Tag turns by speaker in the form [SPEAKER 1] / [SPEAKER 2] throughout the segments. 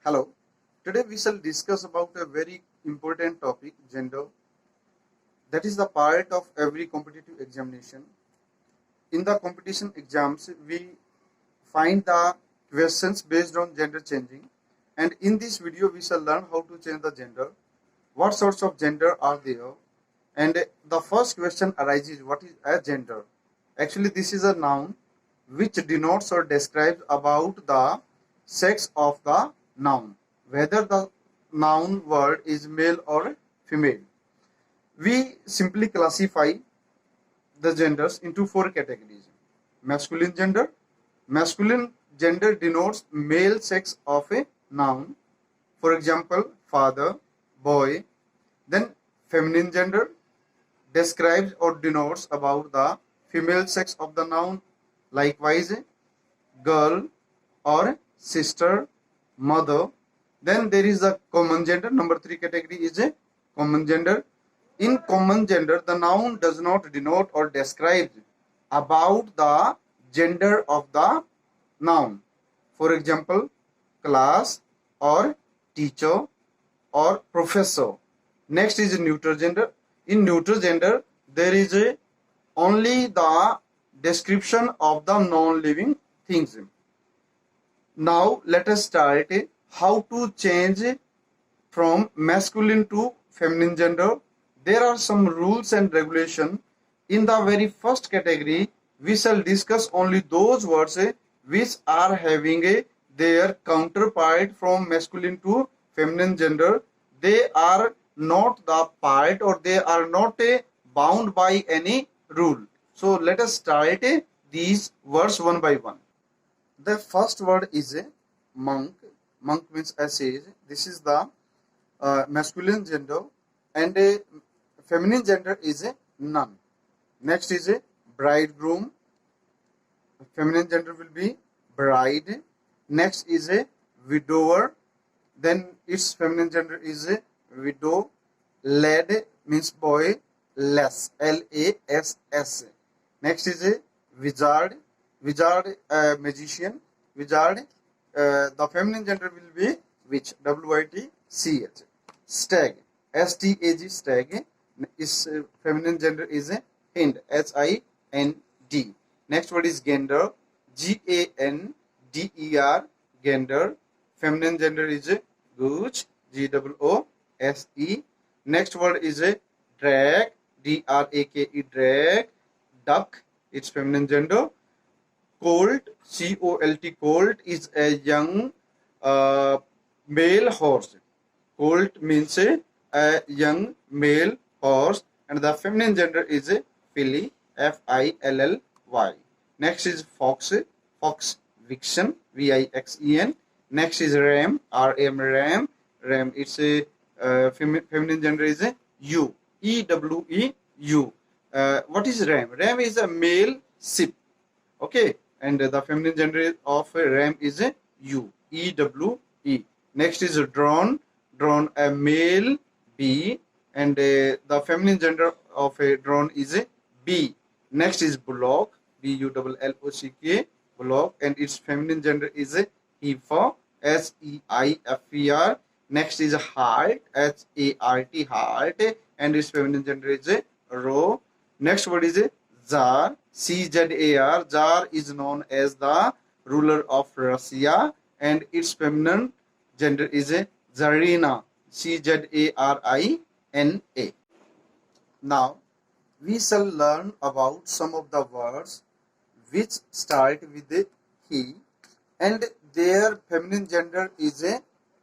[SPEAKER 1] Hello. Today we shall discuss about a very important topic, gender. That is the part of every competitive examination. In the competition exams, we find the questions based on gender changing. And in this video, we shall learn how to change the gender. What sorts of gender are there? And the first question arises, what is a gender? Actually, this is a noun which denotes or describes about the sex of the noun, whether the noun word is male or female. We simply classify the genders into four categories. Masculine gender. Masculine gender denotes male sex of a noun. For example, father, boy. Then feminine gender describes or denotes about the female sex of the noun. Likewise, girl or sister, mother. Then there is a common gender. Number 3 category is a common gender. In common gender, the noun does not denote or describe about the gender of the noun. For example, class or teacher or professor. Next is neuter gender. In neuter gender, there is only the description of the non-living things. Now let us start how to change from masculine to feminine gender. There are some rules and regulations. In the very first category, we shall discuss only those words which are having their counterpart from masculine to feminine gender. They are not the part, or they are not bound by any rule. So let us start these words one by one. The first word is a monk. Monk means sage. This is the masculine gender, and a feminine gender is a nun. Next is a bridegroom. Feminine gender will be bride. Next is a widower. Then its feminine gender is a widow. Lad means boy. Lass, Lass. Next is a wizard. Wizard, magician. Wizard. The feminine gender will be witch, Witch. Stag, Stag, stag. Its feminine gender is a hind, Hind. Next word is gander, Gander. Gander. Feminine gender is a goose, Goose. Next word is a drake, Drake, drake. Duck, its feminine gender. Colt, Colt is a young male horse. Colt means a young male horse, and the feminine gender is a filly, Filly. Next is fox, fox vixen, Vixen. Next is ram, Ram. Ram, its feminine gender is a ewe, Ewe. What is ram? Ram is a male sheep. Okay, and the feminine gender of a ram is a ewe, Ewe. Next is a drone, a male bee, and the feminine gender of a drone is a bee. Next is bullock, Bullock, bullock, and its feminine gender is a heifer, Seifer. Next is a hart, Hart, hart, and its feminine gender is a roe. Next word is a Tsar, Czar. Tsar is known as the ruler of Russia, and its feminine gender is a Tsarina, Czarina. Now we shall learn about some of the words which start with a he, and their feminine gender is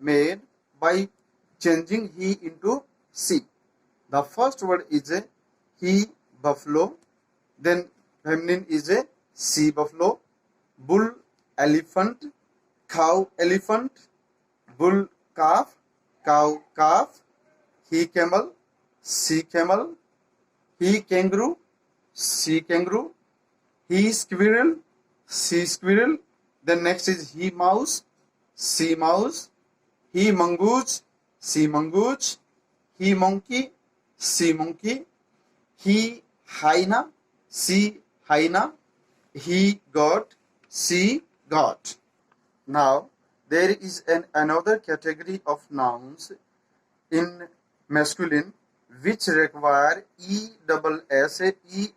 [SPEAKER 1] made by changing he into she. The first word is a he buffalo, then feminine is a she buffalo. Bull, elephant. Cow, elephant. Bull, calf. Cow, calf. He camel, she camel. He kangaroo, she kangaroo. He squirrel, she squirrel. Then next is he mouse, she mouse. He mongoose, she mongoose. He monkey, she monkey. He hyena, she hyena. He got, she got. Now there is another category of nouns in masculine which require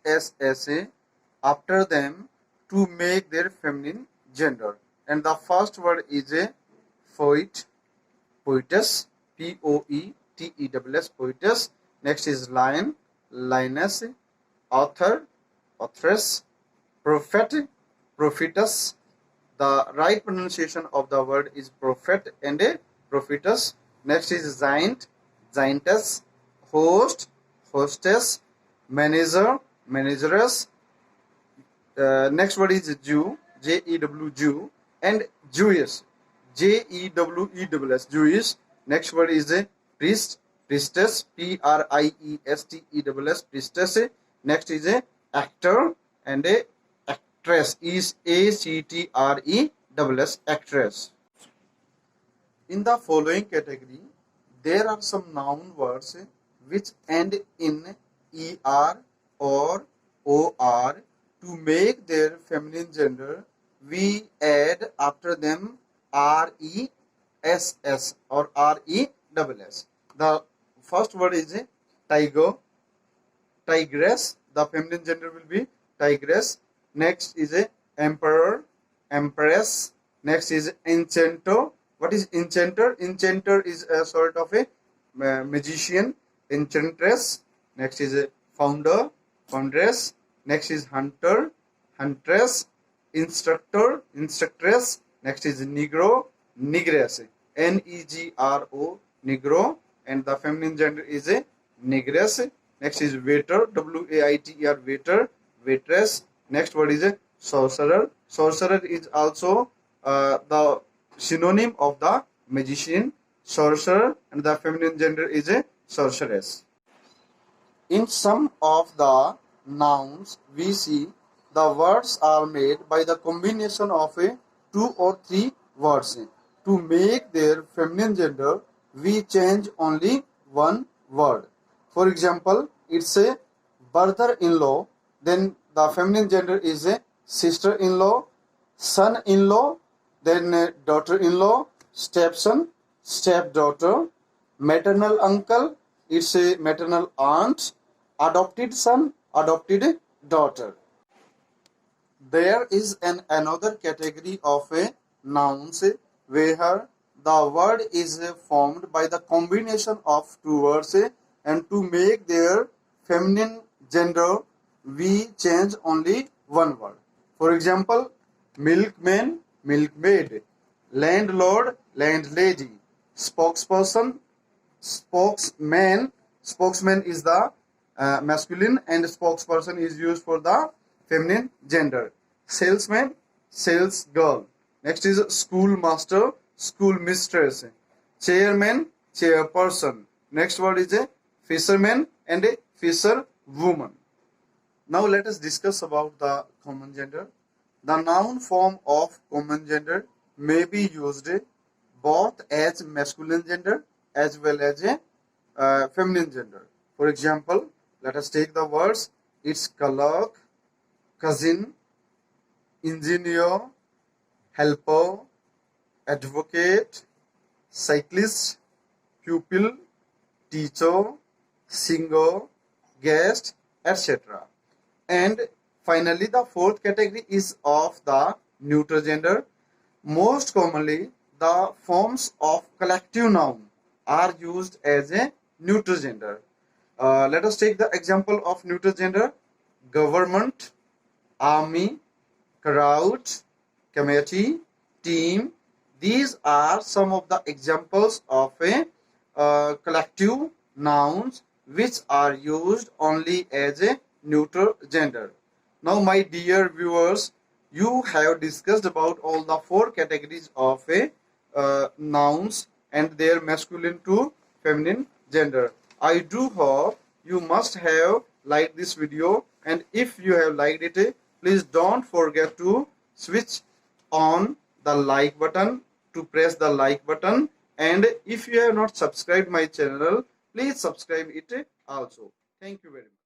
[SPEAKER 1] ESSA after them to make their feminine gender. And the first word is a poet, poetess, POETESS, poetess. Next is lion, lioness, author, authoress, prophet, prophetess. The right pronunciation of the word is prophet and a prophetess. Next is giant, giantess, host, hostess, manager, manageress. Next word is Jew, Jew, Jew, and Jewish, JEWESS, Jewish. Next word is a priest, priestess, PRIESTESS, priestess. Next is a actor and a actress, is ACTRESS, actress. In the following category, there are some noun words which end in ER or OR. To make their feminine gender, we add after them RESS or RESS. The first word is tiger, tigress. The feminine gender will be tigress. Next is a emperor, empress. Next is enchanter. What is enchanter? Enchanter is a sort of a magician, enchantress. Next is a founder, foundress. Next is hunter, huntress, instructor, instructress. Next is negro, negress, NEGRO, negro, and the feminine gender is a negress. Next is waiter, WAITER, waiter, waitress. Next word is a sorcerer. Sorcerer is also the synonym of the magician, sorcerer, and the feminine gender is a sorceress. In some of the nouns, we see the words are made by the combination of a 2 or 3 words. To make their feminine gender, we change only one word. For example, it's a brother-in-law, then the feminine gender is a sister-in-law, son-in-law, then daughter-in-law, stepson, stepdaughter, maternal uncle, it's a maternal aunt, adopted son, adopted daughter. There is another category of nouns where the word is formed by the combination of 2 words, and to make their feminine gender, we change only one word. For example, milkman, milkmaid, landlord, landlady, spokesperson, spokesman. Spokesman is the masculine and spokesperson is used for the feminine gender. Salesman, sales girl. Next is schoolmaster, schoolmistress. Chairman, chairperson. Next word is a fisherman and a fisherwoman. Now let us discuss about the common gender. The noun form of common gender may be used both as masculine gender as well as a feminine gender. For example, let us take the words, it's clerk, cousin, engineer, helper, advocate, cyclist, pupil, teacher, singer, guest, etc. And finally, the fourth category is of the neuter gender. Most commonly, the forms of collective noun are used as a neuter gender. Let us take the example of neuter gender. Government, army, crowd, committee, team. These are some of the examples of a collective nouns which are used only as a neuter gender. Now, my dear viewers, you have discussed about all the 4 categories of a nouns and their masculine to feminine gender. I do hope you must have liked this video, and if you have liked it, please don't forget to switch on the like button, to press the like button, and if you have not subscribed my channel, please subscribe it also. Thank you very much.